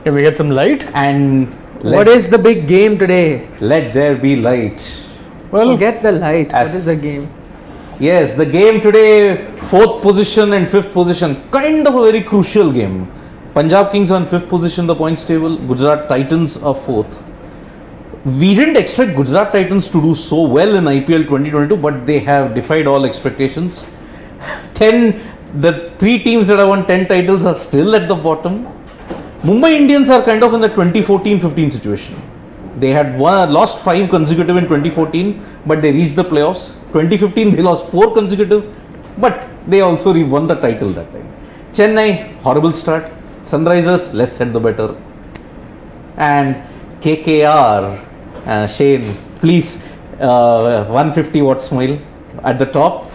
Can we get some light? And What is the big game today? let there be light. Well, Forget the light. What As- is the game? Yes, the game today, 4th position and 5th position, kind of a very crucial game. Punjab Kings are in 5th position, the points table. Gujarat Titans are 4th. We didn't expect Gujarat Titans to do so well in IPL 2022, but they have defied all expectations. The 3 teams that have won 10 titles are still at the bottom. Mumbai Indians are kind of in the 2014-15 situation. They had lost 5 consecutive in 2014, but they reached the playoffs. 2015 they lost 4 consecutive, but they also won the title that time. Chennai, horrible start. Sunrisers, less said the better. And KKR, Shane, please, 150 watt smile at the top.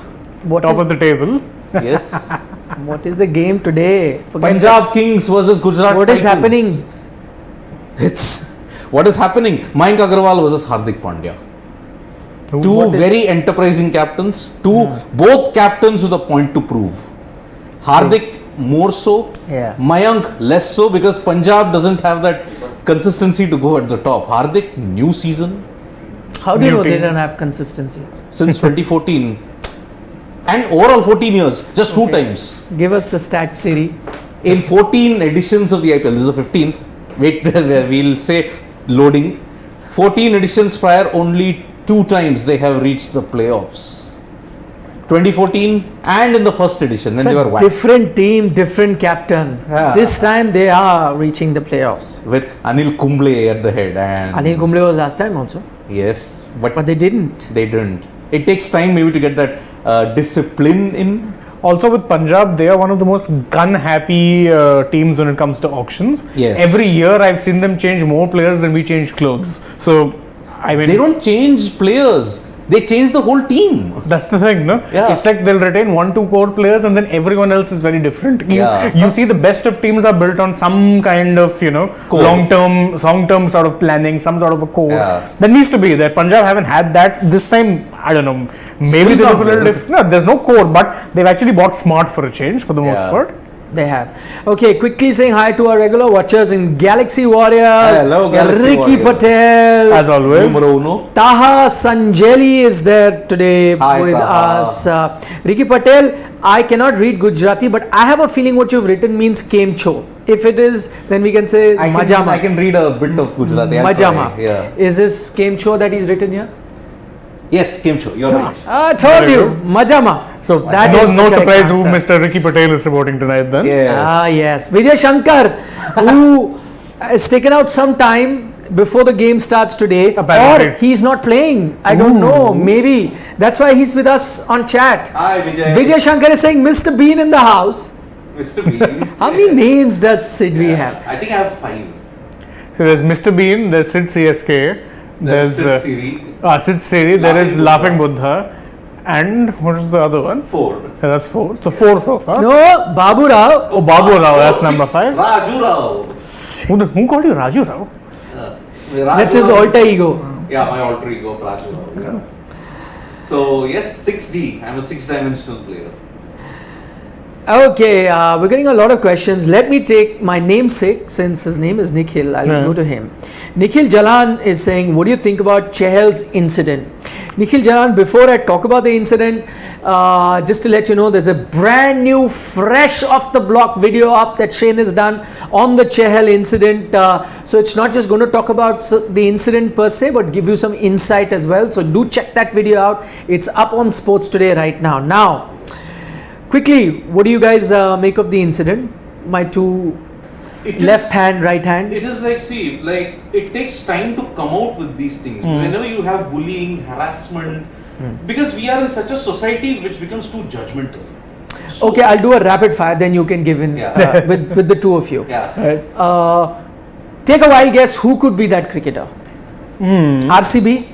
What top is- of the table. Yes. What is the game today? Forget Punjab Kings versus Gujarat What is Titans. happening? It's what is happening. Mayank Agarwal versus Hardik Pandya. Two What is- very enterprising captains. Both captains with a point to prove. Hardik more so. Yeah. Mayank less so because Punjab doesn't have that consistency to go at the top. Hardik new season How do you New know they team. don't have consistency? since 2014 and overall 14 years, just 2 times. Give us the stat, Siri. In 14 editions of the IPL, this is the 15th. Wait, we'll say loading. 14 editions prior, only 2 times they have reached the playoffs. 2014 and in the first edition when It's they a were whacked different team, different captain. Yeah. This time they are reaching the playoffs. with Anil Kumble at the head. And Anil Kumble was last time also, yes, but but they didn't. they didn't. It takes time maybe to get that discipline in. Also with Punjab, they are one of the most gun-happy teams when it comes to auctions. Yes. Every year I've seen them change more players than we change clothes. So, I mean, They don't change players. They change the whole team. that's the thing, no? Yeah. It's like they'll retain 1-2 core players and then everyone else is very different. Yeah. You see the best of teams are built on some kind of, Core. long-term sort of planning, some sort of a core. Yeah. That needs to be there. Punjab haven't had that. This time, I don't know, maybe Still they not look a little there. different. No, there's no core, but they've actually bought smart for a change for the most Yeah. part. They have. Okay, quickly saying hi to our regular watchers in Galaxy Warriors. Hello, Galaxy Ricky Warriors. Patel. As always. Numero uno. Taha Sanjeli is there today Hi, with Taha. us. Ricky Patel, I cannot read Gujarati, but I have a feeling what you've written means Kemcho. If it is, then we can say Majama. I can read a bit of Gujarati. I'll Majama. try, yeah. Is this Kemcho that he's written here? Yes, Kemcho, you're right. I told Very you, good. Majama. So, That is no the correct surprise who answer. Mr. Ricky Patel is supporting tonight then. Yes. Ah, yes. Vijay Shankar, who has taken out some time before the game starts today, Apparently. or he's not playing. I don't know. Maybe that's why he's with us on chat. Hi, Vijay. Vijay Shankar is saying Mr. Bean in the house. Mr. Bean. How many names does Sidvi have? I think I have 5. So there's Mr. Bean, there's Sid CSK, there's Siri. Sid Siri, there is Laughing Laughing Buddha, and what is the other one? 4. Yeah, that's 4. So 4 so far. No, Babu Rao. Oh, Babu Rao, that's number 5. Raju Rao. Who called you Raju Rao? That's his alter ego. Yeah, my alter ego, Raju Rao. So, yes, 6D. I'm a 6-dimensional player. Okay, we're getting a lot of questions. Let me take my namesake, since his name is Nikhil. I'll Yeah. go to him. Nikhil Jalan is saying, what do you think about Chehal's incident? Nikhil Jalan, before I talk about the incident, just to let you know, there's a brand new, fresh off the block video up that Shane has done on the Chehal incident. So it's not just going to talk about the incident per se, but give you some insight as well. So do check that video out. It's up on Sports Today right now. Now, quickly, what do you guys make of the incident? My two left hand, right hand. It is like, see, like it takes time to come out with these things. Whenever you have bullying, harassment, because we are in such a society which becomes too judgmental. So- Okay, I'll do a rapid fire, then you can give in Yeah. with the two of you. Yeah. Take a wild guess, who could be that cricketer? RCB,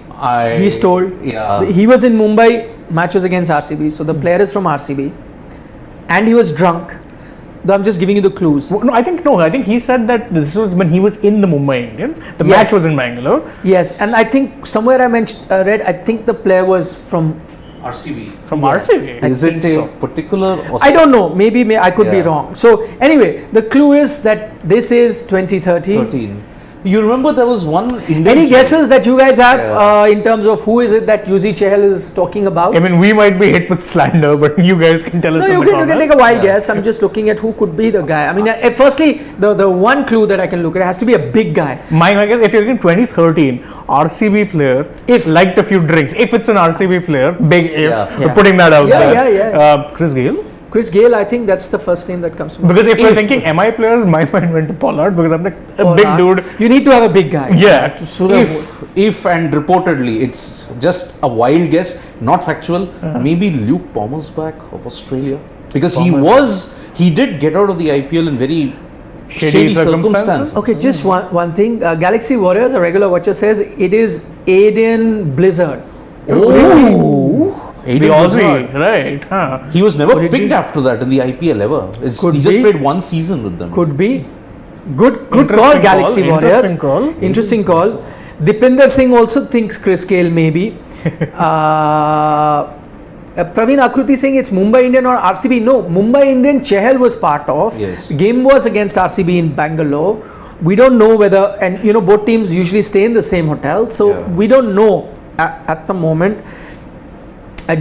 he's told. Yeah. He was in Mumbai, match was against RCB, so the player is from RCB. And he was drunk. Though I'm just giving you the clues. No, I think he said that this was when he was in the Mumbai Indians. The Yes. match was in Bangalore. Yes, and I think somewhere I read, I think the player was from RCB. From RCB. Is it think a so. particular? I don't know. Maybe I could be Yeah. wrong. So anyway, the clue is that this is 2013. 13. You remember there was one Indian. Any guesses that you guys have Yeah. in terms of who is it that Yuzi Chahal is talking about? I mean, we might be hit with slander, but you guys can tell us No, in you the can comments. take a wild Yeah. guess. I'm just looking at who could be the guy. I mean, firstly, the one clue that I can look at, it has to be a big guy. My guess, if you're in 2013, RCB player, If- liked a few drinks. If it's an RCB player, big if, Yeah. we're Yeah. putting that out Yeah, there. yeah. Chris Gayle. Chris Gayle, I think that's the first name that comes to mind. Because if we're If. thinking MI players, my mind went to Pollard because I'm like a big Pollard. dude. You need to have a big guy. Yeah. To sort of- If and reportedly, it's just a wild guess, not factual. Maybe Luke Pommersback of Australia, because he did get out of the IPL in very shady circumstances. Okay, just one thing. Galaxy Warriors, a regular watcher says it is Aiden Blizzard. Oh, The Aussie, right? Huh. He was never Could it picked be? after that in the IPL ever. Could He just be. played one season with them. Could be. Good call, Interesting Galaxy call, Warriors. interesting call. Interesting call. Dipinder Singh also thinks Chris Gayle maybe. Praveen Akruti saying it's Mumbai Indian or RCB. No, Mumbai Indian Chahal was part of. Yes. Game was against RCB in Bangalore. We don't know whether, and you know, both teams usually stay in the same hotel, so Yeah. we don't know at the moment.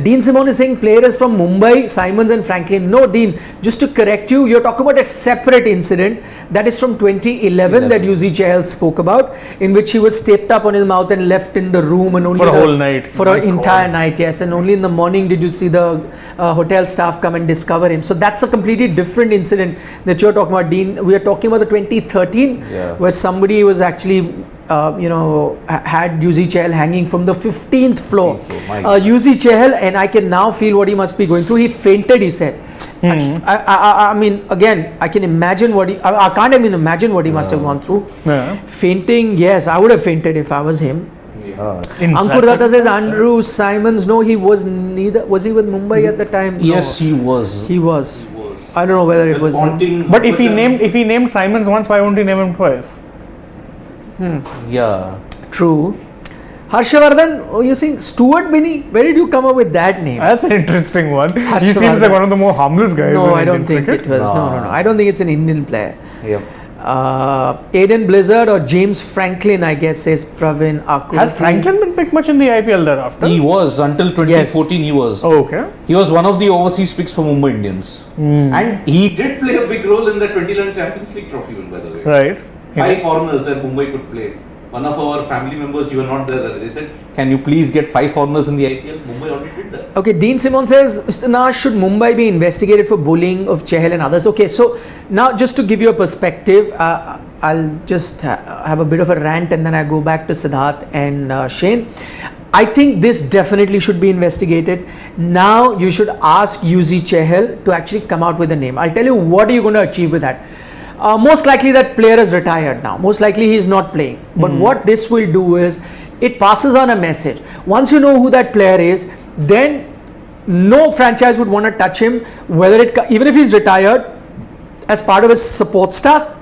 Dean Simone is saying players from Mumbai, Simons and Franklin. No, Dean, just to correct you, you're talking about a separate incident that is from 2011 that Yuzi Chahal spoke about, in which he was taped up on his mouth and left in the room and only For a whole night. For My an entire God. night, yes, and only in the morning did you see the hotel staff come and discover him. So that's a completely different incident that you're talking about, Dean. We are talking about the 2013, Yeah. where somebody was actually had Yuzi Chahal hanging from the 15th floor. 15th floor, my God. Yuzi Chahal, and I can now feel what he must be going through. He fainted, he said. I mean, again, I can imagine what I can't even imagine what he must have gone through. Yeah. Fainting, yes, I would have fainted if I was him. Yeah. In Ankur that Datta says circumstance, Andrew Simons. No, he was neither. Was he with Mumbai at the time? No. Yes, he was. he was. I don't know whether it was. But if he named Simons once, why won't he name him twice? Yeah. True. Harshavardhan, oh, you saying Stuart Binney? Where did you come up with that name? That's an interesting one. He seems Harshavardhan. like one of the more harmless guys. No, in I don't Indian think cricket. it was. No. I don't think it's an Indian player. Yep. Aiden Blizzard or James Franklin, I guess, says Praveen Akruti. Has Franklin been picked much in the IPL thereafter? He was until 2014. He was. Oh, okay. He was one of the overseas picks for Mumbai Indians, and he did play a big role in the 2011 Champions League trophy win, by the way. Right. 5 foreigners that Mumbai could play. One of our family members, you were not there. They said, "Can you please get 5 foreigners in the IPL?" Mumbai already did that. Okay, Dean Simon says, Mr. Nash, should Mumbai be investigated for bullying of Chahal and others? Okay, so now just to give you a perspective, I'll just have a bit of a rant and then I go back to Siddharth and Shane. I think this definitely should be investigated. Now you should ask Yuzi Chahal to actually come out with a name. I'll tell you what are you going to achieve with that. Most likely that player is retired now. Most likely he is not playing. But what this will do is it passes on a message. Once you know who that player is, then no franchise would want to touch him, even if he's retired, as part of his support staff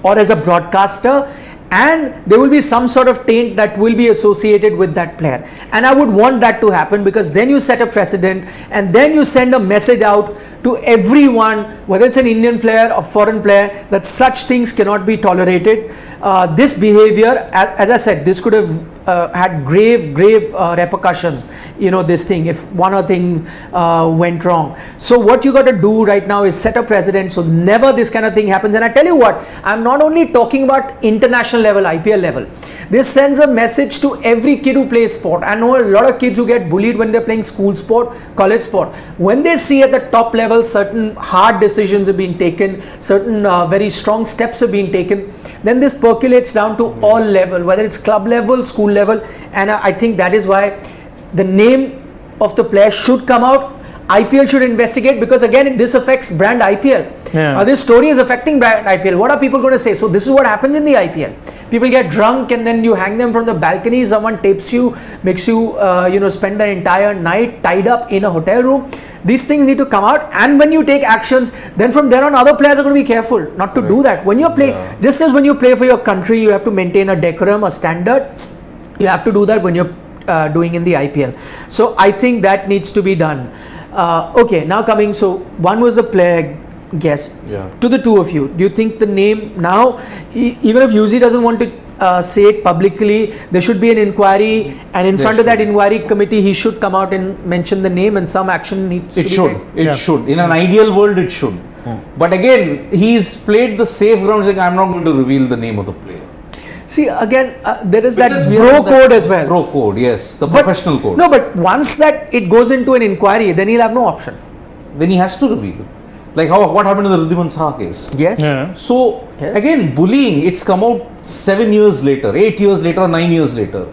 or as a broadcaster, and there will be some sort of taint that will be associated with that player. And I would want that to happen, because then you set a precedent and then you send a message out to everyone, whether it's an Indian player or foreign player, that such things cannot be tolerated. This behavior, as I said, this could have had grave repercussions, this thing, if one or thing went wrong. So what you got to do right now is set a precedent so never this kind of thing happens. And I tell you what, I'm not only talking about international level, IPL level. This sends a message to every kid who plays sport. I know a lot of kids who get bullied when they're playing school sport, college sport. When they see at the top level certain hard decisions are being taken, certain very strong steps are being taken, then this percolates down to all level, whether it's club level, school level. And I think that is why the name of the player should come out. IPL should investigate, because again this affects brand IPL. Yeah. This story is affecting brand IPL. What are people going to say? So this is what happens in the IPL. People get drunk and then you hang them from the balcony. Someone tapes you, makes you spend an entire night tied up in a hotel room. These things need to come out, and when you take actions, then from there on other players are going to be careful not to do that. When you play, just as when you play for your country, you have to maintain a decorum, a standard. You have to do that when you're doing in the IPL. So I think that needs to be done. Okay, now coming. So one was the player guest. Yeah. To the two of you, do you think the name now, even if UZ doesn't want to say it publicly, there should be an inquiry, and in front of that inquiry committee, he should come out and mention the name, and some action needs to be taken. It should. In an ideal world, it should. But again, he's played the safe ground, saying, I'm not going to reveal the name of the player. See, again, there is Because that we pro have that code as well. Pro code, yes. The But- professional code. No, but once that it goes into an inquiry, then he'll have no option. Then he has to reveal. Like what happened to the Ridhiman Saha case. Yes. Yeah. So, Yes. again, bullying, it's come out 7 years later, 8 years later, 9 years later.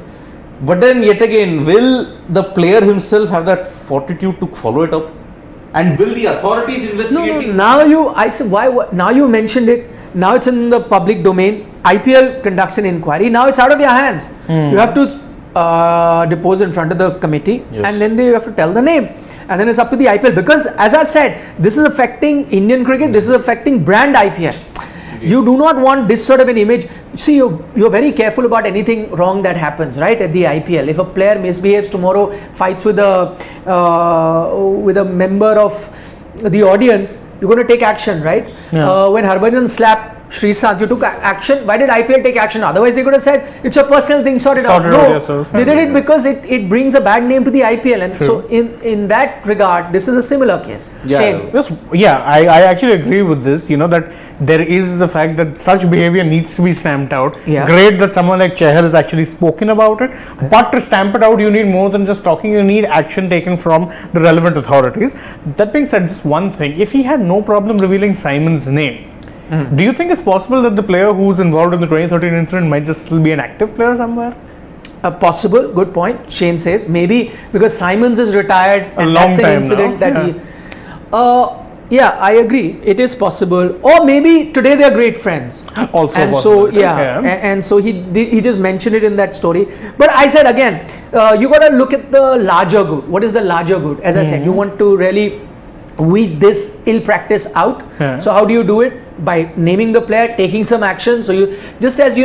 But then, yet again, will the player himself have that fortitude to follow it up? And will the authorities No, investigating? I said, why? Now you mentioned it. Now it's in the public domain. IPL conducts an inquiry. Now it's out of your hands. You have to depose in front of the committee, Yes. and then they have to tell the name. And then it's up to the IPL, because as I said, this is affecting Indian cricket, this is affecting brand IPL. You do not want this sort of an image. See, you're very careful about anything wrong that happens, right, at the IPL. If a player misbehaves tomorrow, fights with a member of the audience, you're going to take action, right? Yeah. When Harbhajan slapped Srisanth, you took action. Why did IPL take action? Otherwise, they could have said, it's a personal thing, sort it out. Sort it out yourself. They did it because it brings a bad name to the IPL. And True. so, in that regard, this is a similar case. Yeah. Shane. I actually agree with this, that there is the fact that such behavior needs to be stamped out. Yeah. Great that someone like Chahal has actually spoken about it, but to stamp it out, you need more than just talking, you need action taken from the relevant authorities. That being said, just one thing, if he had no problem revealing Simon's name, do you think it's possible that the player who's involved in the 2013 incident might just still be an active player somewhere? Possible, good point. Shane says maybe because Simons is retired and long that's an time incident now, that he. Yeah, I agree. It is possible, or maybe today they are great friends. Also and so possibility, yeah, and so he just mentioned it in that story. But I said again, you got to look at the larger good. What is the larger good? As I said, you want to really weed this ill practice out. Yeah. So how do you do it? By naming the player, taking some action. So you just as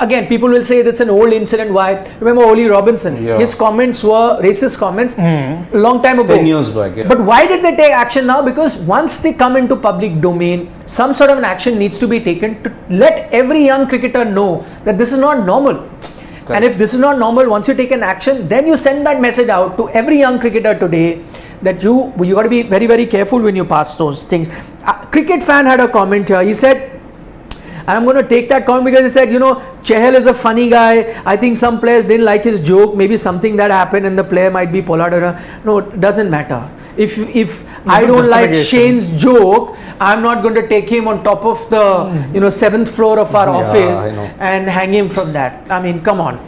again, people will say that's an old incident. Why? Remember Oli Robinson? Yeah. His comments were racist comments long time ago. 10 years back, yeah. But why did they take action now? Because once they come into public domain, some sort of an action needs to be taken to let every young cricketer know that this is not normal. And if this is not normal, once you take an action, then you send that message out to every young cricketer today that you got to be very, very careful when you pass those things. Cricket fan had a comment here. He said, I'm going to take that comment because he said, Chahal is a funny guy. I think some players didn't like his joke. Maybe something that happened and the player might be polar. No, it doesn't matter. If I don't like Shane's joke, I'm not going to take him on top of the 7th floor of our office and hang him from that. I mean, come on.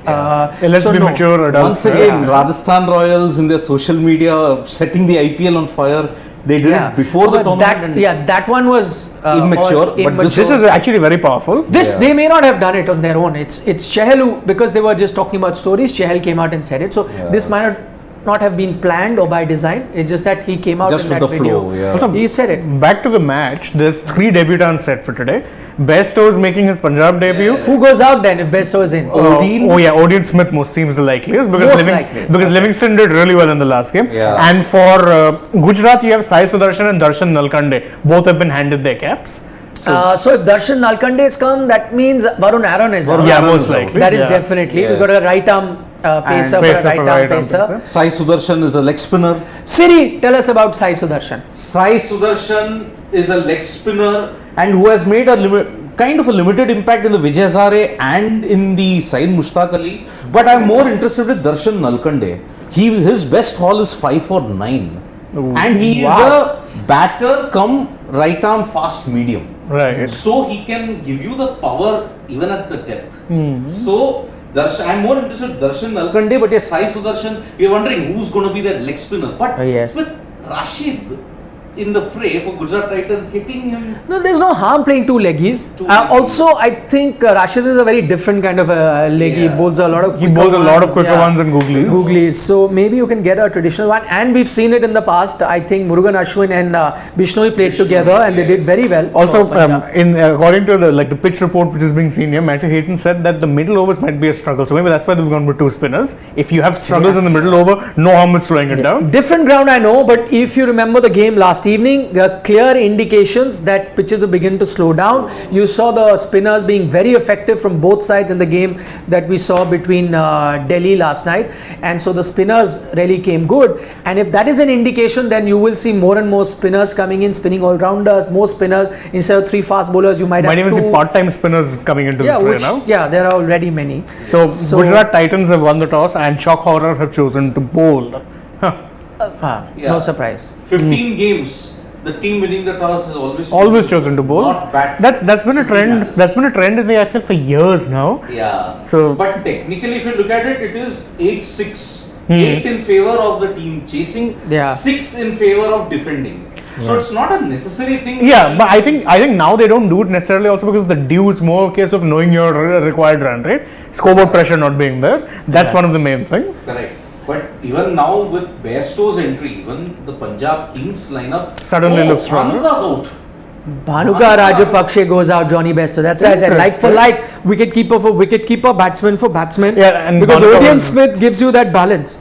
Let's be mature adults. Once again, Rajasthan Royals in their social media setting the IPL on fire. They did it before the tournament. That one was immature. But This is actually very powerful. They may not have done it on their own. It's Chahal who, because they were just talking about stories, Chahal came out and said it. So this might not have been planned or by design. It's just that he came out just in with that the video. flow, yeah. Also, He said it. Back to the match, there's 3 debutants set for today. Bairstow is making his Punjab debut. Who goes out then if Bairstow is in? Odean Smith most seems the likeliest because Livingston did really well in the last game. Yeah. And for Gujarat, you have Sai Sudarshan and Darshan Nalkande. Both have been handed their caps. So if Darshan Nalkande is come, that means Varun Aaron is out. Yeah, most likely. That is definitely. Yes. We've got a right arm pacer for a right arm pacer. Sai Sudarshan is a leg spinner. Siri, tell us about Sai Sudarshan. Sai Sudarshan is a leg spinner and who has made a kind of a limited impact in the Vijay Hazare and in the Saeed Mushtaq Ali. But I'm more interested with Darshan Nalkande. His best haul is 5 for 9. And he is a batter come right arm fast medium. Right. So he can give you the power even at the depth. So I'm more interested in Darshan Nalkande, but Sai Sudarshan, we're wondering who's going to be that leg spinner. But Yes. with Rashid, in the fray for Gujarat Titans, hitting him. No, there's no harm playing two leggies. Also, I think Rashid is a very different kind of a leggy. Yeah. He bowls a lot of He quicker bowls a lot of ones, quicker ones and googlies. So maybe you can get a traditional one. And we've seen it in the past. I think Murugan Ashwin and Bishnoi played together and they did very well. Also, according to the pitch report which is being seen here, Matthew Hayton said that the middle overs might be a struggle. So maybe that's why they've gone with two spinners. If you have struggles in the middle over, no harm with slowing it down. Different ground, I know, but if you remember the game last evening, there are clear indications that pitches are beginning to slow down. You saw the spinners being very effective from both sides in the game that we saw between Delhi last night, and so the spinners really came good. And if that is an indication, then you will see more and more spinners coming in, spinning all rounders, more spinners instead of three fast bowlers. You might have even two. see part-time spinners coming into the fray now. Yeah, there are already many. So Gujarat Titans have won the toss and shock horror have chosen to bowl. No surprise. 15 games. The team winning the toss has Always chosen to bowl. Not bat. That's been a trend. matches. That's been a trend in the IPL for years now. Yeah. So- but technically, if you look at it, it is 8-6. 8 in favor of the team chasing, Yeah. 6 in favor of defending. So it's not a necessary thing. Yeah, but I think now they don't do it necessarily also because the due is more a case of knowing your required run rate, scoreboard pressure not being there. That's one of the main things. Correct. But even now with Bairstow's entry, even the Punjab Kings lineup Suddenly looks stronger. Bhanuka's out. Bhanuka Rajapakshe goes out, Johnny Bairstow. That's why I said like for like, wicketkeeper for wicketkeeper, batsman for batsman. Yeah, and because Bhanuka Odion was- Smith gives you that balance.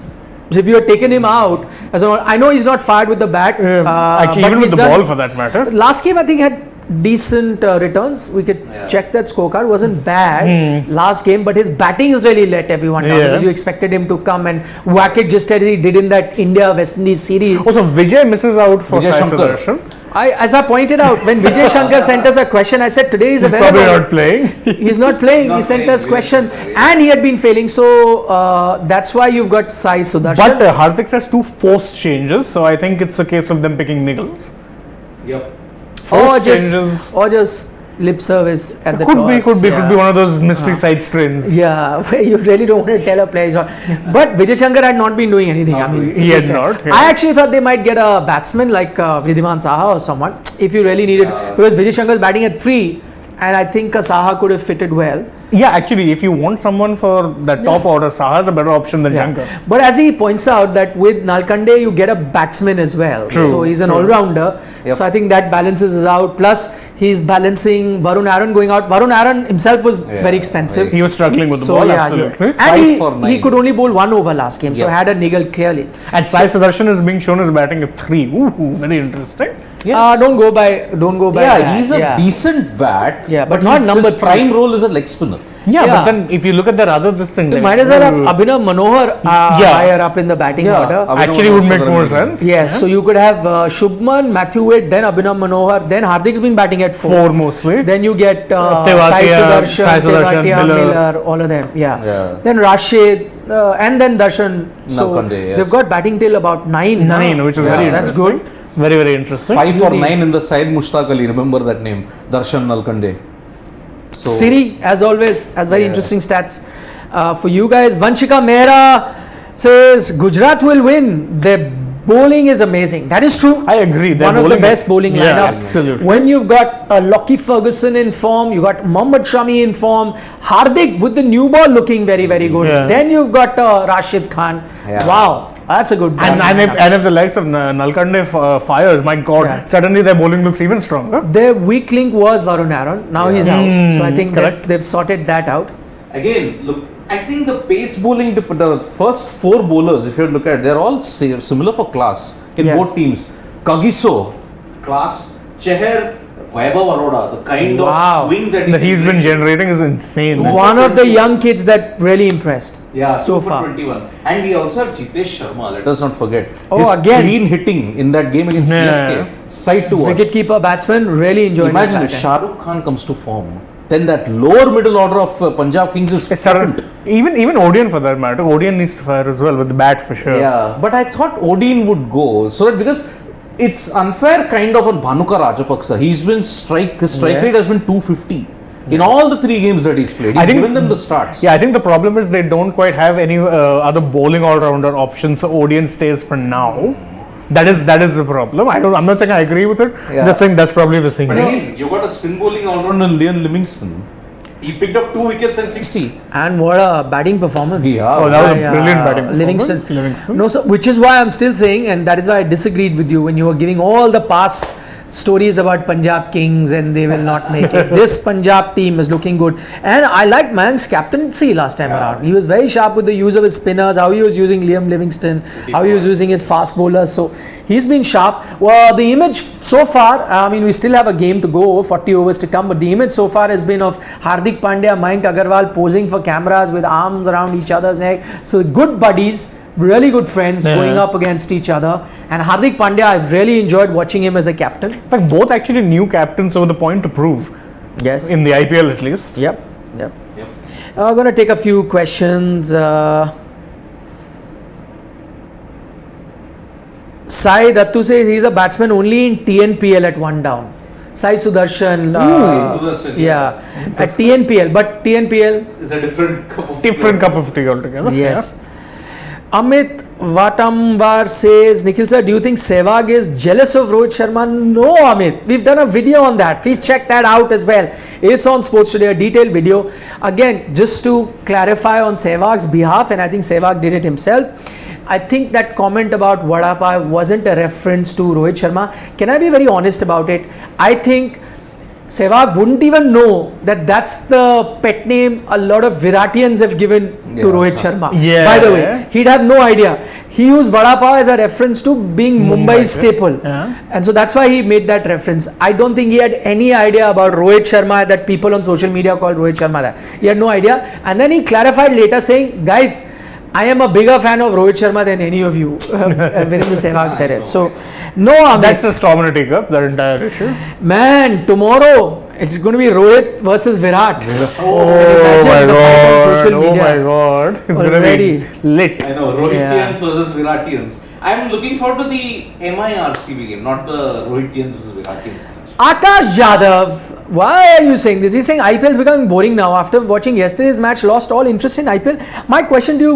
So if you had taken him out, I know he's not fired with the bat. Actually, but even with he's the done- ball for that matter. Last game, I think had decent returns. We could Yeah. check that scorecard. Wasn't bad last game, but his batting has really let everyone down Yeah. because you expected him to come and whack it just as he did in that India West Indies series. Also, Vijay misses out for Vijay Sai Shankar. Sudarshan. As I pointed out, when Vijay Shankar sent us a question, I said today is He's available. probably not playing. He's not playing. He's not He sent playing. us question, Vijay Shankar, and he had been failing. So that's why you've got Sai Sudarshan. But Hardik has two forced changes, so I think it's a case of them picking niggles. Yep. Forced changes. or just lip service at the Could toss. be Yeah. one of those mystery side strains. Yeah, where you really don't want to tell a player. But Vijay Shankar had not been doing anything. I mean, He had not. Yeah. I actually thought they might get a batsman like Vridhiman Saha or someone if you really needed, because Vijay Shankar is batting at 3, and I think Saha could have fitted well. Yeah, actually, if you want someone for the top order, Saha is a better option than Shankar. But as he points out that with Nalkande you get a batsman as well. True, So he's an true. all-rounder. Yep. So I think that balances us out. Plus he's balancing Varun Aaron going out. Varun Aaron himself was very expensive. He was struggling with the ball, absolutely. And 5 for he 9. could only bowl 1 over last game, so Yep. had a niggle clearly. And Sai Sudarshan is being shown as batting at 3. Ooh, very interesting. Don't go by Yeah, that. he's a decent bat. Yeah, but not his number prime role is a leg spinner. Yeah, Yeah. but then if you look at their other this thing, You like, might as well have Abhinav Manohar higher up in the batting order. actually would make more sense. Yes, so you could have Shubman, Matthew Wade, then Abhinav Manohar, then Hardik's been batting at 4. 4 mostly. Then you get Tewatia, Sai Sudarshan, Miller, all of them. Yeah. Then Rashid, and then Darshan. So Nalkande, yes. they've got batting till about 9. 9, which is very That's interesting. good. Very, very interesting. 5 for 9 in the side. Mushtaq Ali, remember that name? Darshan Nalkande. So Siri, as always, has very interesting stats for you guys. Vanshika Mehra says Gujarat will win. Their bowling is amazing. That is true. I agree. Their One of the bowling best is- bowling yeah, lineups. absolutely. When you've got Lockie Ferguson in form, you got Mohammad Shami in form, Hardik with the new ball looking very, very good. Yeah. Then you've got Rashid Khan. Yeah. Wow, that's a good. And if the likes of Nalkande fires, my God, Yeah. suddenly their bowling looks even stronger. their weak link was Varun Aaron. Now he's out. So I think correct. they've sorted that out. again, look, I think the pace bowling, the first 4 bowlers, if you look at, they're all similar for class in Yes. both teams. Kagiso, class. Cheher, Vaibhav Arora, the kind Wow. of swing that That he's can been bring. generating is insane. Two- One of the young kids that really impressed. Yeah, so 2 for far. 21. And we also have Jitesh Sharma, let us not forget. Oh, His again. clean hitting in that game against Yeah. CSK. Sight to watch. Wicketkeeper batsman, really enjoying Imagine if his Shah Rukh Khan comes to form, then that lower middle order of Punjab Kings is Sudden, even Odion for that matter. Odion needs to fire as well with the bat for sure. Yeah, but I thought Odion would go so that because it's unfair kind of on Bhanuka Rajapaksa. He's been his strike rate has been 250 in all the 3 games that he's played. He's given them the starts. Yeah, I think the problem is they don't quite have any other bowling all-rounder options. So Odion stays for now. That is the problem. I'm not saying I agree with it. Yeah. Just saying that's probably the thing. But again, you got a spin bowling all-rounder Liam Livingstone. He picked up 2 wickets and 60. And what a batting performance. Yeah. Oh, that was by, a brilliant batting performance. Livingston. No, so which is why I'm still saying, and that is why I disagreed with you when you were giving all the past stories about Punjab Kings and they will not make it. This Punjab team is looking good. And I liked Mank's captaincy last time around. He was very sharp with the use of his spinners, how he was using Liam Livingstone, how he was using his fast bowlers. So he's been sharp. Well, the image so far, I mean, we still have a game to go, 40 overs to come, but the image so far has been of Hardik Pandya, Mayank Agarwal posing for cameras with arms around each other's neck. So good buddies. Really good friends going up against each other. And Hardik Pandya, I've really enjoyed watching him as a captain. In fact, both actually new captains, so the point to prove. Yes. In the IPL at least. Yep. I'm going to take a few questions. Sai Dattu says he's a batsman only in TNPL at one down. Sai Sudarshan. Sudarshan, yeah. At TNPL. But TNPL is a different cup of Cup of tea altogether. Yes. Amit Vatambar says, Nikhil sir, do you think Sehwag is jealous of Rohit Sharma? No, Amit. We've done a video on that. Please check that out as well. It's on Sports Today, a detailed video. Again, just to clarify on Sehwag's behalf, and I think Sehwag did it himself, I think that comment about Vada Pav wasn't a reference to Rohit Sharma. Can I be very honest about it? I think Sehwag wouldn't even know that that's the pet name a lot of Viratians have given to Rohit Sharma. Yeah. By the way, he'd have no idea. He used Vada Pav as a reference to being Mumbai's staple. Yeah. And so that's why he made that reference. I don't think he had any idea about Rohit Sharma that people on social media called Rohit Sharma that. He had no idea. And then he clarified later saying, guys, I am a bigger fan of Rohit Sharma than any of you. Virendra Sehwag said it. So, no, Amit. That's a storm in a teacup, that entire issue. Man, tomorrow it's going to be Rohit versus Virat. Oh my god. Social Oh media. my god. It's going Already. to be lit. I know, Rohitians versus Viratians. I'm looking forward to the MIRCB game, not the Rohitians versus Viratians. Akash Jadhav, why are you saying this? He's saying IPL is becoming boring now. After watching yesterday's match, lost all interest in IPL. My question to you,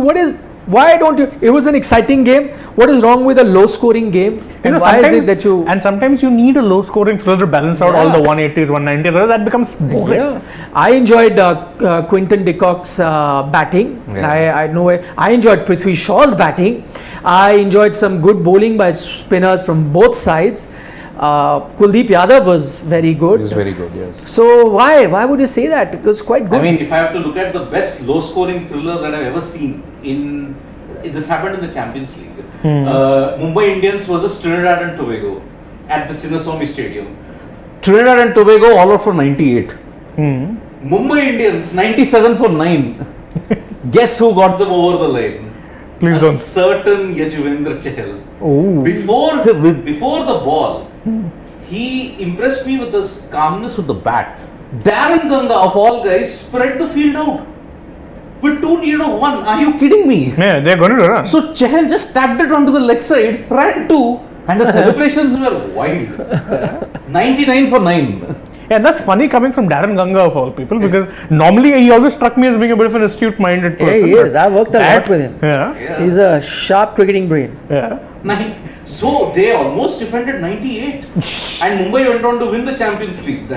why don't you, it was an exciting game. What is wrong with a low scoring game? And why is it that you... And sometimes you need a low scoring thriller to balance out all the 180s, 190s. That becomes boring. Yeah. I enjoyed Quinton de Kock's batting. Yeah. I enjoyed Prithvi Shaw's batting. I enjoyed some good bowling by spinners from both sides. Kuldeep Yadav was very good. He's very good, yes. So why would you say that? It was quite good. I mean, if I have to look at the best low-scoring thriller that I've ever seen this happened in the Champions League. Mumbai Indians versus Trinidad and Tobago at the Chinnaswamy Stadium. Trinidad and Tobago all out for 98. Mumbai Indians 97 for 9. Guess who got them over the line? Please don't. Certain Yajuvendra Chahal. Oh. Before the ball, he impressed me with his calmness with the bat. Darren Ganga, of all guys, spread the field out with 2 needed of 1. Are you kidding me? Yeah, they're going to run. So Chahal just tapped it onto the leg side, ran 2, and the celebrations were wild. 99 for 9. Yeah, and that's funny coming from Darren Ganga of all people, because normally he always struck me as being a bit of an astute-minded person. Yeah, he is. I worked a lot with him. Yeah. He's a sharp cricketing brain. Yeah. So they almost defended 98, and Mumbai went on to win the Champions League.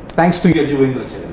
Thanks to Yajuvendra Chahal.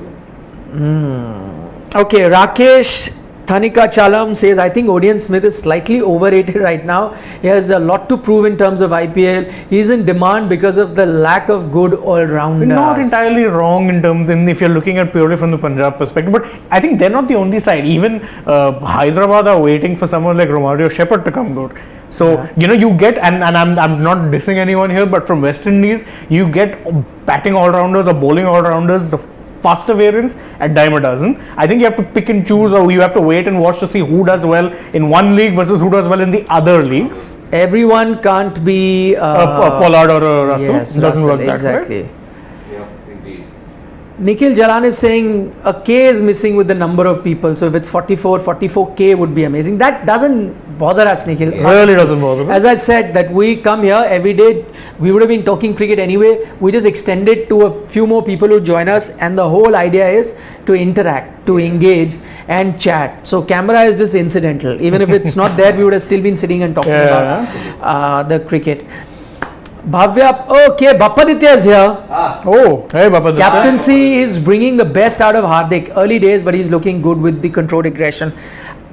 Okay, Rakesh Thanika Chalam says, I think Odean Smith is slightly overrated right now. He has a lot to prove in terms of IPL. He's in demand because of the lack of good all-rounders. Not entirely wrong if you're looking at purely from the Punjab perspective, but I think they're not the only side. Even Hyderabad are waiting for someone like Romario Shepherd to come good. So, you get, and I'm not dissing anyone here, but from West Indies, you get batting all-rounders or bowling all-rounders, the faster variants at dime a dozen. I think you have to pick and choose, or you have to wait and watch to see who does well in one league versus who does well in the other leagues. Everyone can't be a Pollard or a Russell. Yes, it doesn't work exactly. that way. Yeah, indeed. Nikhil Jalan is saying a K is missing with the number of people. So if it's 44K would be amazing. That doesn't bother us, Nikhil. Really doesn't bother us. As I said, that we come here every day, we would have been talking cricket anyway. We just extend it to a few more people who join us, and the whole idea is to interact, to engage and chat. So camera is just incidental. Even if it's not there, we would have still been sitting and talking about the cricket. Bhavya, okay, Bapaditya is here. Oh, hey, Bapaditya. Captaincy is bringing the best out of Hardik. Early days, but he's looking good with the controlled aggression.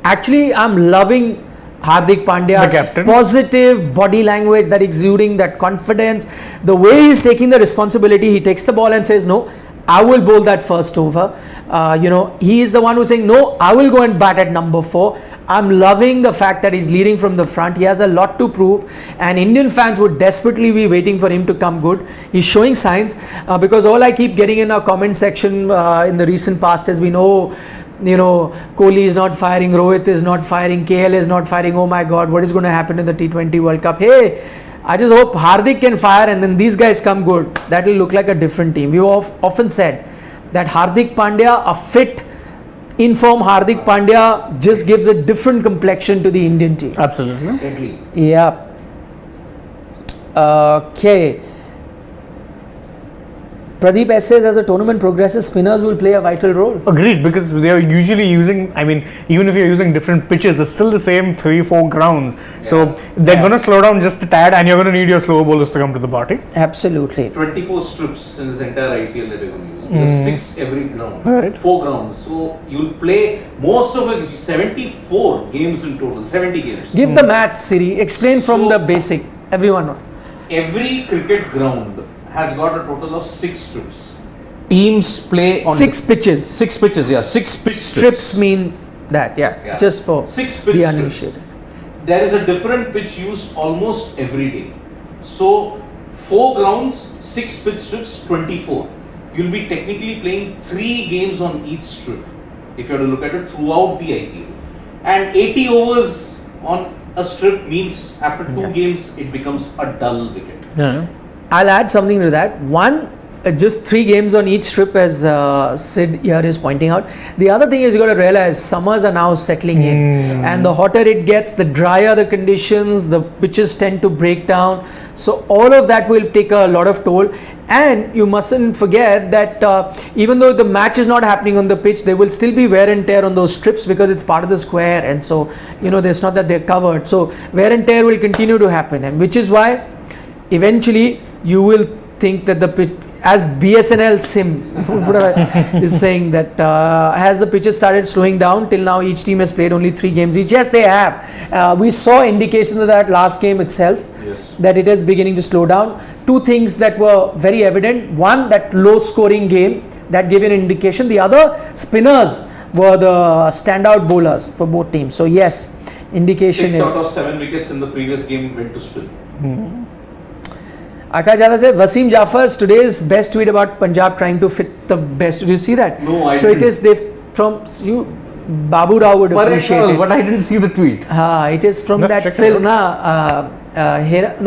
Actually, I'm loving Hardik Pandya's positive body language, that exuding, that confidence, the way he's taking the responsibility. He takes the ball and says, no, I will bowl that first over. He is the one who's saying, no, I will go and bat at number 4. I'm loving the fact that he's leading from the front. He has a lot to prove, and Indian fans would desperately be waiting for him to come good. He's showing signs, because all I keep getting in our comment section in the recent past has been, Kohli is not firing, Rohit is not firing, KL is not firing. Oh my God, what is going to happen in the T20 World Cup? Hey, I just hope Hardik can fire and then these guys come good. That will look like a different team. We often said that Hardik Pandya, a fit, in-form Hardik Pandya, just gives a different complexion to the Indian team. Absolutely. Yeah. Okay. Pradeep S says, as the tournament progresses, spinners will play a vital role. Agreed, because they are usually using, even if you're using different pitches, it's still the same 3-4 grounds. Yeah. So they're going to slow down just a tad, and you're going to need your slow bowlers to come to the party. Absolutely. 24 strips in this entire IPL that you're going to use. 6 every ground. Right. 4 grounds. So you'll play most of it, 74 games in total. 70 games. Give the maths, Siri. Explain from the basic. Everyone. Every cricket ground has got a total of 6 strips. Teams play on 6 pitches. 6 pitches, yeah. 6 pitch strips mean that, yeah. Just for 6 pitch the uninitiated. There is a different pitch used almost every day. So 4 grounds, 6 pitch strips, 24. You'll be technically playing 3 games on each strip, if you have to look at it throughout the IPL. And 80 overs on a strip means after 2 games it becomes a dull wicket. Yeah. I'll add something to that. One, just 3 games on each strip, as Sid here is pointing out. The other thing is, you got to realize summers are now settling in, and the hotter it gets, the drier the conditions, the pitches tend to break down. So all of that will take a lot of toll. And you mustn't forget that even though the match is not happening on the pitch, there will still be wear and tear on those strips, because it's part of the square, and so there's not that they're covered. So wear and tear will continue to happen, and which is why eventually you will think that the pitch, as BSNL Sim is saying, that has the pitches started slowing down. Till now each team has played only 3 games each. Yes, they have. We saw indications of that last game itself, that it is beginning to slow down. 2 things that were very evident. One, that low scoring game, that gave an indication. The other, spinners were the standout bowlers for both teams. So yes, indication 6 is out of 7 wickets in the previous game went to spin. Akash Jadhav said, Wasim Jafar's today's best tweet about Punjab trying to fit the best. Did you see that? No, I so didn't. It is from you. Babu Rao would appreciate it. But I didn't see the tweet. It is from Let's that check it film.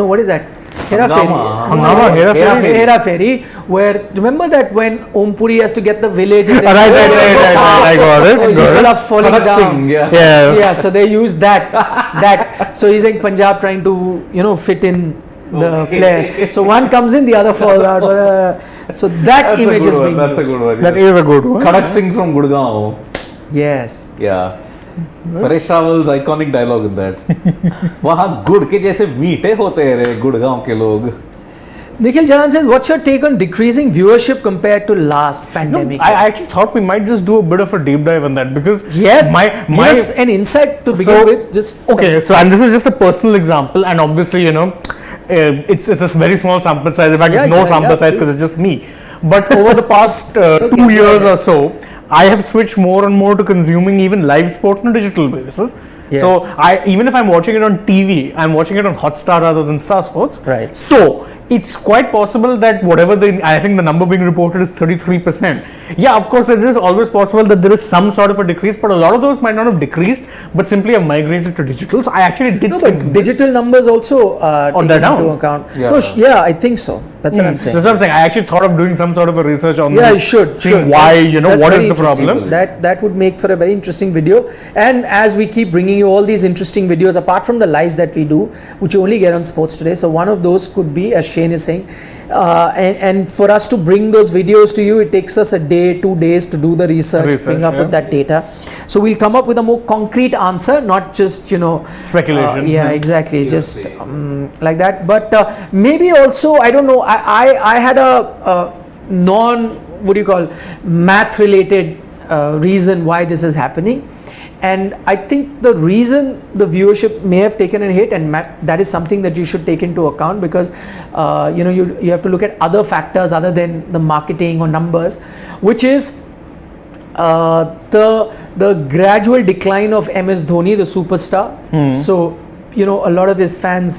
What is that? Hera Hera Hera Fairy. Where, remember that when Om Puri has to get the village. And Right. I got it. People are falling down. Yes. So they use that. So he's like Punjab trying to fit in the players. So one comes in, the other falls out. So that image is being That's a used. good one. That is a good one. Khadak Singh from Gurgaon. Yes. Yeah. Paresh Rawal's iconic dialogue in that. वहाँ गुड़ के जैसे मीठे होते हैं रे गुड़गांव के लोग. Nikhil Jalan says, what's your take on decreasing viewership compared to last pandemic? I actually thought we might just do a bit of a deep dive on that, because Yes, give us an insight to begin with. And this is just a personal example, and obviously it's a very small sample size. In fact, it's no sample size because it's just me. But over the past 2 years or so, I have switched more and more to consuming even live sport on a digital basis. Yeah. So even if I'm watching it on TV, I'm watching it on Hotstar rather than Star Sports. Right. So it's quite possible that I think the number being reported is 33%. Yeah, of course, it is always possible that there is some sort of a decrease, but a lot of those might not have decreased, but simply have migrated to digital. So I actually did but digital numbers also taken into account. Yeah. I think so. That's what I'm saying. That's what I'm saying. I actually thought of doing some sort of a research on this. You should. Seeing why, That's what very is the problem. That would make for a very interesting video. And as we keep bringing you all these interesting videos, apart from the lives that we do, which you only get on Sports Today, so one of those could be, as Shane is saying, and for us to bring those videos to you, it takes us a day, 2 days to do the research, bring up with that data. So we'll come up with a more concrete answer, not just speculation. Exactly, just like that. But maybe also, I don't know, I had a math related reason why this is happening. And I think the reason the viewership may have taken a hit, and that is something that you should take into account, because you have to look at other factors other than the marketing or numbers, which is the gradual decline of MS Dhoni, the superstar. So a lot of his fans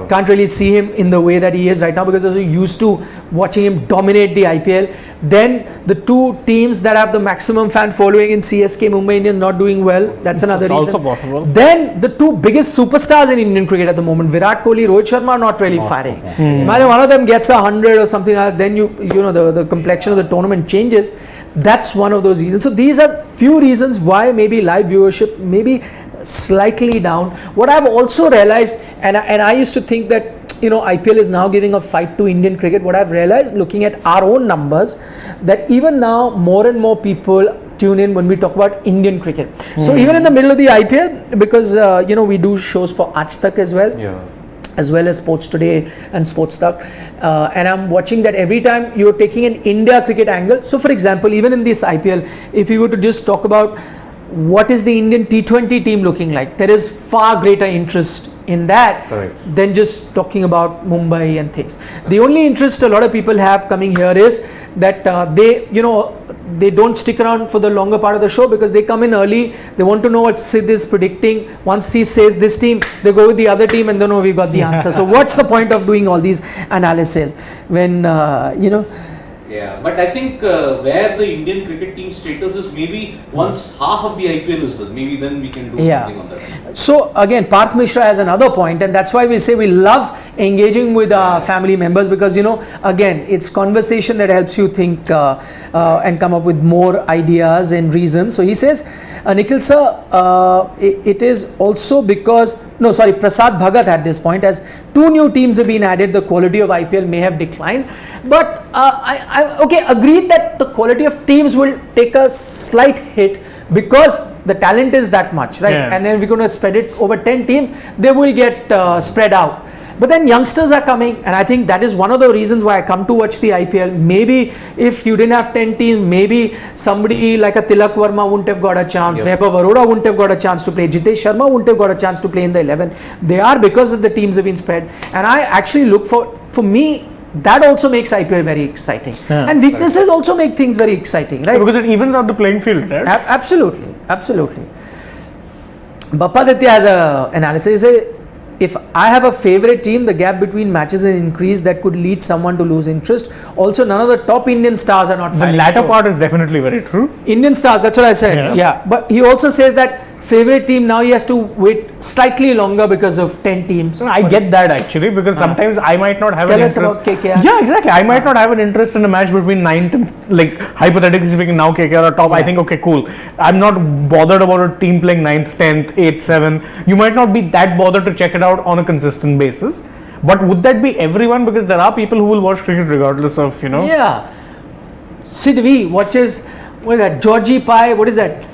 can't really see him in the way that he is right now, because they're used to watching him dominate the IPL. Then the two teams that have the maximum fan following in CSK, Mumbai Indians, not doing well. That's another reason. Also possible. Then the two biggest superstars in Indian cricket at the moment, Virat Kohli, Rohit Sharma, are not really firing. Imagine one of them gets 100 or something like that, then the complexion of the tournament changes. That's one of those reasons. So these are few reasons why maybe live viewership maybe slightly down. What I've also realized, and I used to think that IPL is now giving a fight to Indian cricket. What I've realized, looking at our own numbers, that even now more and more people tune in when we talk about Indian cricket. So even in the middle of the IPL, because we do shows for AajTak as well. As well as Sports Today and Sports Talk, and I'm watching that every time you're taking an India cricket angle. So for example, even in this IPL, if you were to just talk about what is the Indian T20 team looking like, there is far greater interest in that than just talking about Mumbai and things. The only interest a lot of people have coming here is that they don't stick around for the longer part of the show, because they come in early, they want to know what Sid is predicting. Once he says this team, they go with the other team, and then we've got the answer. So what's the point of doing all these analysis when Yeah, but I think where the Indian cricket team status is, maybe once half of the IPL is done, maybe then we can do something on that. So again, Parth Mishra has another point, and that's why we say we love engaging with our family members, because again, it's conversation that helps you think and come up with more ideas and reasons. So he says, Nikhil sir, it is also because Prasad Bhagat at this point, as 2 new teams have been added, the quality of IPL may have declined. But I agreed that the quality of teams will take a slight hit, because the talent is that much, right? And then we're going to spread it over 10 teams, they will get spread out. But then youngsters are coming, and I think that is one of the reasons why I come to watch the IPL. Maybe if you didn't have 10 teams, maybe somebody like a Tilak Verma wouldn't have got a chance, Vaibhav Arora wouldn't have got a chance to play, Jitesh Sharma wouldn't have got a chance to play in the 11. They are, because of the teams have been spread. And I actually look for me, that also makes IPL very exciting. And weaknesses also make things very exciting, right? Because it evens out the playing field, right? Absolutely. Bappa Aditya has an analysis. He says, if I have a favorite team, the gap between matches is increased, that could lead someone to lose interest. Also, none of the top Indian stars are not fighting. The latter part is definitely very true. Indian stars, that's what I said. Yeah. But he also says that favorite team, now he has to wait slightly longer because of 10 teams. I get that actually, because sometimes I might not have an interest. Tell us about KKR. Yeah, exactly. I might not have an interest in a match between 9th, like hypothetically speaking, now KKR are top. I think, okay, cool. I'm not bothered about a team playing 9th, 10th, 8th, 7th. You might not be that bothered to check it out on a consistent basis. But would that be everyone? Because there are people who will watch cricket regardless of, Yeah. Sid V watches, what is that? Georgie Pie, what is that?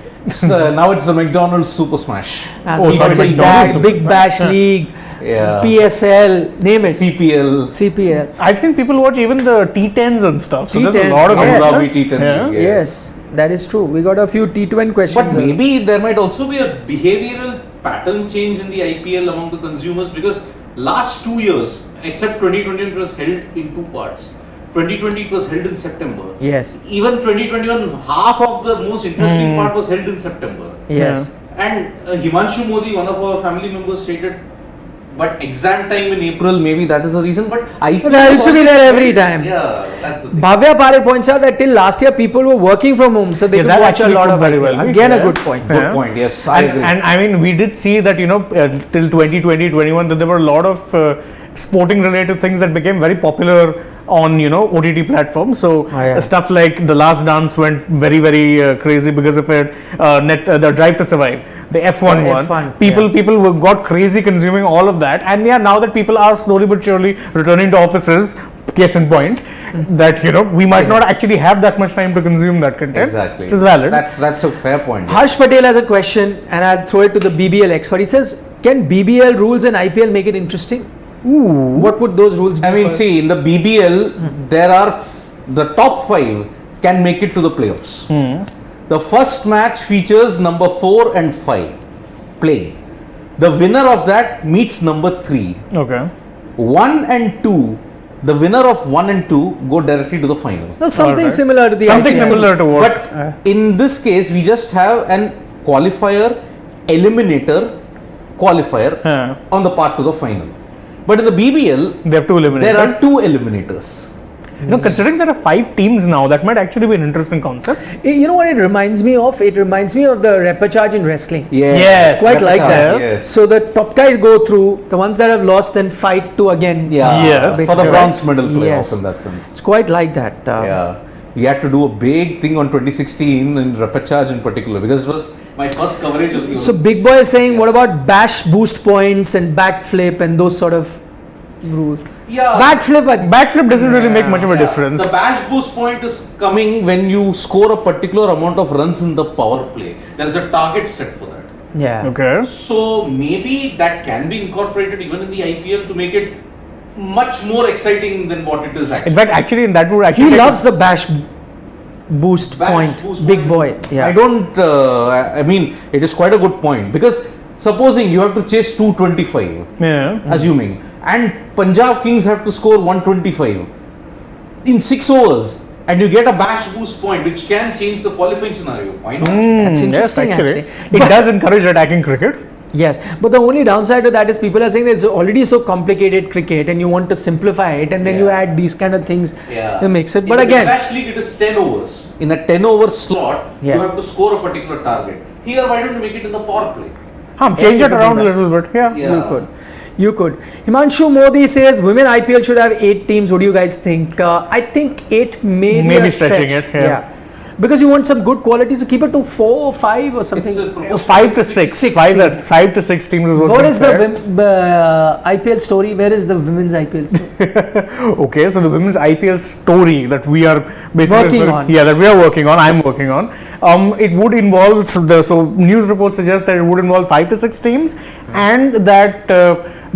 Now it's the McDonald's Super Smash. Big Bash League, PSL, name it. CPL. I've seen people watch even the T10s and stuff. So there's a lot of Abu Dhabi T10. Yes, that is true. We got a few T20 questions. But maybe there might also be a behavioral pattern change in the IPL among the consumers, because last 2 years, except 2020, it was held in 2 parts. 2020 it was held in September. Yes. Even 2021, half of the most interesting part was held in September. Yes. And Himanshu Modi, one of our family members, stated, but exam time in April, maybe that is the reason. But I used to be there every time. Yeah, that's the thing. Bhavya Parekh points out that till last year people were working from home, so they could watch a lot of very well. Again, a good point. Good point. Yes, I agree. And I mean, we did see that till 2020-21 that there were a lot of sporting related things that became very popular on OTT platforms. So stuff like The Last Dance went very, very crazy because of it. The Drive to Survive, the F1 one. People got crazy consuming all of that. And now that people are slowly but surely returning to offices, case in point, that we might not actually have that much time to consume that content. Exactly. Which is valid. That's a fair point. Harsh Patel has a question, and I'll throw it to the BBL expert. He says, can BBL rules and IPL make it interesting? Ooh. What would those rules be? I mean, see, in the BBL, there are the top 5 can make it to the playoffs. The first match features number 4 and 5 playing. The winner of that meets number 3. Okay. 1 and 2, the winner of 1 and 2 go directly to the final. No, something Alright. similar to the Something IPL. similar to what? But in this case, we just have an qualifier, eliminator, qualifier Yeah. on the path to the final. But in the BBL, They have 2 eliminators. there are 2 eliminators. Considering there are 5 teams now, that might actually be an interesting concept. You know what it reminds me of? It reminds me of the repechage in wrestling. Yes, Quite like that. Yes. So the top guys go through, the ones that have lost then fight to again. Yeah. Yes. For the Correct. bronze medal playoff Yes. in that sense. It's quite like that. Yeah. We had to do a big thing on 2016 in repechage in particular because it was my first coverage of the So Big Boy is saying, what about bash boost points and backflip and those sort of rules? Yeah. Backflip doesn't really make much of a Yeah. difference. The bash boost point is coming when you score a particular amount of runs in the power play. There is a target set for that. Yeah. Okay. So maybe that can be incorporated even in the IPL to make it much more exciting than what it is actually. In fact, actually, that would actually. He take loves the bash boost Bash point. boost Big point Boy. is- Yeah. I don't. I mean, it is quite a good point because supposing you have to chase 225, Yeah. assuming, and Punjab Kings have to score 125 in 6 overs, and you get a bash boost point, which can change the qualifying scenario. Why not? That's Yes, interesting, actually. actually. It does encourage attacking cricket. Yes, but the only downside to that is people are saying that it's already so complicated cricket and you want to simplify it and then you Yeah. add these kind of things. Yeah. It makes it. In But the again, Big Bash League, it is 10 overs. In a 10-over slot, Yeah. you have to score a particular target. Here, why don't you make it in the power play? Change you it could around do a that. little bit. Yeah. Yeah. you could. Himanshu Modi says women IPL should have 8 teams. What do you guys think? I think 8 may be Maybe a stretching stretch. it, yeah. Because you want some good quality, so keep it to 4 or 5 or something. It's a proposed 5 to 6. 6 5 to 6 teams is What is the fair. IPL story? Where is the women's IPL story? Okay, so the women's IPL story that we are basically Working on. Yeah, that we are working on. I'm working on. It would involve so news reports suggest that it would involve 5 to 6 teams, and that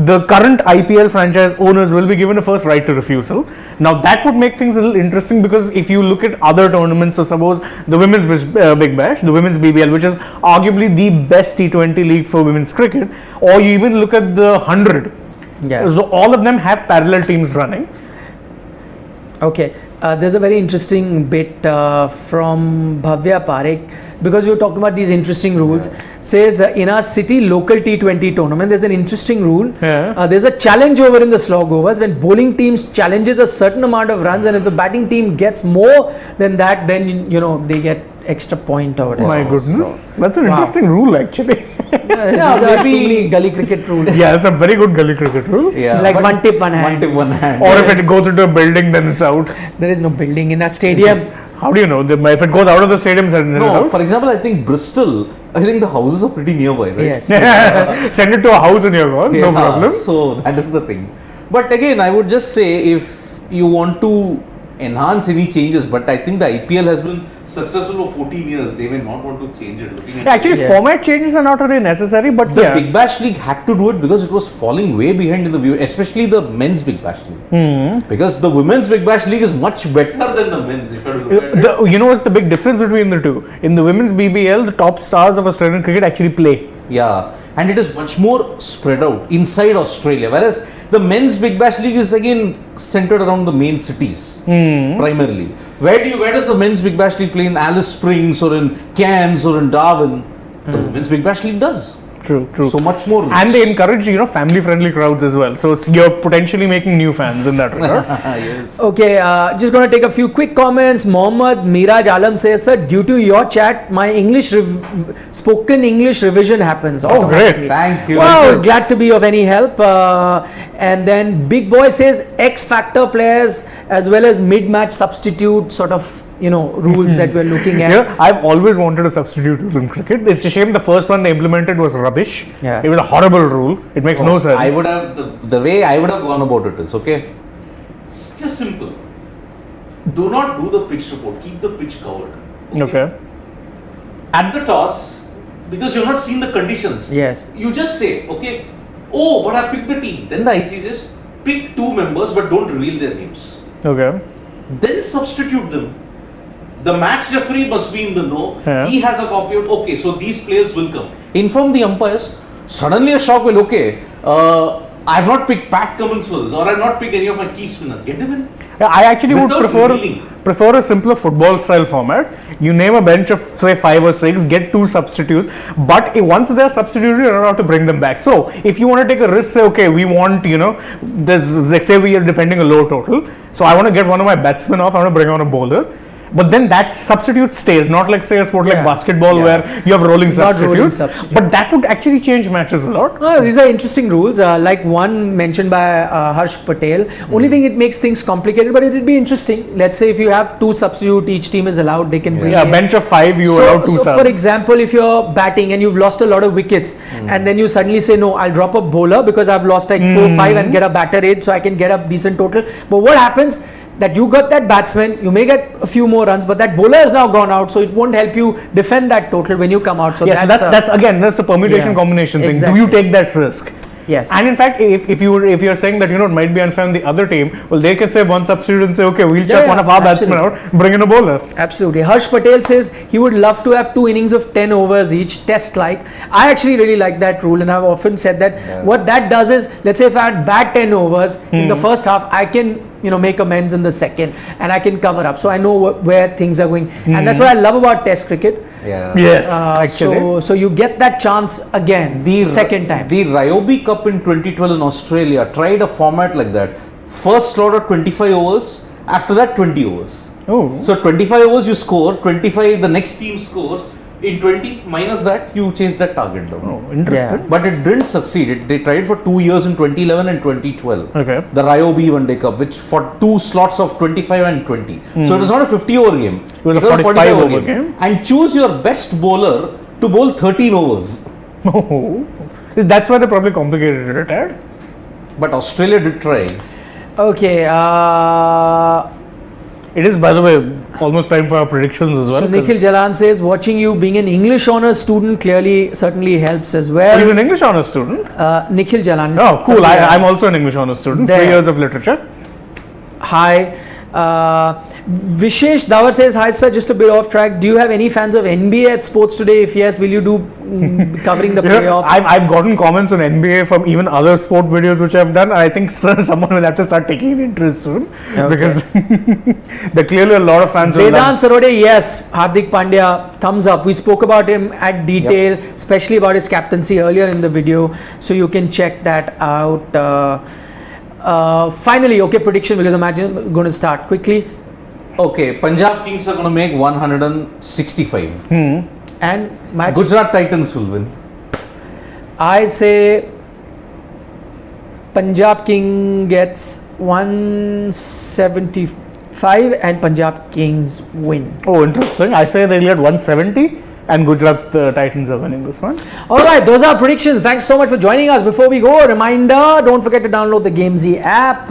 the current IPL franchise owners will be given a first right to refusal. Now that would make things a little interesting because if you look at other tournaments, so suppose the women's Big Bash, the women's BBL, which is arguably the best T20 league for women's cricket, or you even look at the 100. Yeah. So all of them have parallel teams running. Okay, there's a very interesting bit from Bhavya Parekh because you're talking about these interesting rules. Says in our city local T20 tournament, there's an interesting rule. Yeah. There's a challenge over in the slog overs when bowling teams challenges a certain amount of runs, and if the batting team gets more than that, then they get extra point or whatever. My goodness, that's an Wow. interesting rule actually. Yeah, maybe- too many gully cricket rules. Yeah, it's a very good gully cricket rule. Yeah. Like but one tip, one hand. One tip, one hand. Or if it goes into a building, then it's out. There is no building in a stadium. How do you know? If it goes out of the stadium, then it's No, out. for example, I think Bristol, I think the houses are pretty nearby, right? Yes. Send it to a house and you're gone. No Yeah, problem. So that is the thing. But again, I would just say if you want to enhance any changes, but I think the IPL has been successful for 14 years. They may not want to change it. Looking at Actually, Yeah. format changes are not really necessary, but the yeah. Big Bash League had to do it because it was falling way behind in the view, especially the men's Big Bash League. Because the women's Big Bash League is much better than the men's. If you look at it. You know what's the big difference between the two? In the women's BBL, the top stars of Australian cricket actually play. Yeah, and it is much more spread out inside Australia, whereas the men's Big Bash League is again centered around the main cities primarily. Where does the men's Big Bash League play? In Alice Springs or in Cairns or in Darwin? The women's Big Bash League does. True. So much more. And they encourage, family-friendly crowds as well. So you're potentially making new fans in that regard. Yes. Okay, just going to take a few quick comments. Mohammad Miraj Alam says, sir, due to your chat, my spoken English revision happens. Oh, great. automatically. Thank you. Wow, glad to be of any help. And then Big Boy says X Factor players as well as mid-match substitute sort of rules that we're looking at. I've always wanted a substitute rule in cricket. It's a shame the first one they implemented was rubbish. Yeah. It was a horrible rule. It makes no sense. I would have the way I would have gone about it is okay. just simple. Do not do the pitch report. Keep the pitch covered. Okay. At the toss, because you're not seeing the conditions. Yes. You just say, okay, oh, but I picked the team. Then the IC says, pick 2 members but don't reveal their names. Okay. Then substitute them. The match referee must be in the know. Yeah. He has a copy of, okay, so these players will come. Inform the umpires. Suddenly a shock will, okay, I have not picked Pat Cummins for this, or I have not picked any of my key spinners. Get him in. Yeah, I actually would Without revealing. prefer a simpler football style format. You name a bench of say 5 or 6, get 2 substitutes, but once they are substituted, you're allowed to bring them back. So if you want to take a risk, say okay, we want, there's, like, say we are defending a low total, so I want to get one of my batsmen off, I want to bring on a bowler. But then that substitute stays, not like say a sport like basketball where you have rolling substitutes. But that would actually change matches a lot. These are interesting rules, like one mentioned by Harsh Patel. Only thing, it makes things complicated, but it would be interesting. Let's say if you have 2 substitute, each team is allowed, they can bring in. Bench of 5, you allow 2 subs. So for example, if you're batting and you've lost a lot of wickets, and then you suddenly say, no, I'll drop a bowler because I've lost like 4-5 and get a batter in, so I can get a decent total. But what happens? That you got that batsman, you may get a few more runs, but that bowler has now gone out, so it won't help you defend that total when you come out. So that's a permutation combination thing. Exactly. Do you take that risk? Yes. And in fact, if you're saying that it might be unfair on the other team, well, they can say one substitute and say, okay, we'll chuck one of our batsmen out, bring in a bowler. Absolutely. Harsh Patel says he would love to have 2 innings of 10 overs each, test-like. I actually really like that rule, and I've often said that what that does is, let's say if I had bat 10 overs in the first half, I can make amends in the second, and I can cover up. So I know where things are going, and that's what I love about Test cricket. Yeah. Yes. Actually. So you get that chance again, second time. The Ryobi Cup in 2012 in Australia tried a format like that. First slot of 25 overs, after that 20 overs. Oh. So 25 overs you score, 25 the next team scores. In 20 minus that you chase that target down. Oh, interesting. Yeah. But it didn't succeed. They tried for 2 years in 2011 and 2012. Okay. The Ryobi One Day Cup, which for 2 slots of 25 and 20. So it was not a 50 over game. It was a 45 over game. And choose your best bowler to bowl 13 overs. Oh. That's why they probably complicated it, right? But Australia did try. Okay. It is, by the way, almost time for our predictions as well. So Nikhil Jalan says, watching you being an English honours student certainly helps as well. He's an English honours student. Nikhil Jalan. Oh, cool. I'm also an English honours student. There. 3 years of literature. Hi. Vishesh Dawar says, hi sir, just a bit off track. Do you have any fans of NBA at Sports Today? If yes, will you do covering the playoffs? I've gotten comments on NBA from even other sport videos which I've done. I think someone will have to start taking an interest soon because there are clearly a lot of fans. Vedant Sarode, yes. Hardik Pandya, thumbs up. We spoke about him at detail, especially about his captaincy earlier in the video. So you can check that out. Finally, okay, prediction because the match is going to start quickly. Okay, Punjab Kings are going to make 165. And match. Gujarat Titans will win. I say Punjab King gets 175 and Punjab Kings win. Oh, interesting. I say they'll get 170 and Gujarat Titans are winning this one. Alright, those are predictions. Thanks so much for joining us. Before we go, a reminder, don't forget to download the Gamezy app.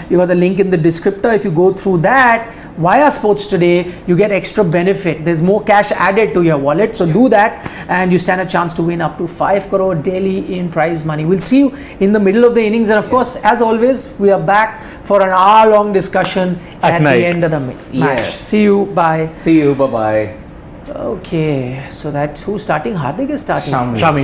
You got the link in the descriptor. If you go through that, via Sports Today, you get extra benefit. There's more cash added to your wallet. So do that and you stand a chance to win up to 5 crore daily in prize money. We'll see you in the middle of the innings. And of course, as always, we are back for an hour-long discussion at the end of the match. Yes. See you. Bye. See you. Bye-bye. Okay. So that's who's starting? Hardik is starting. Shami. Shami.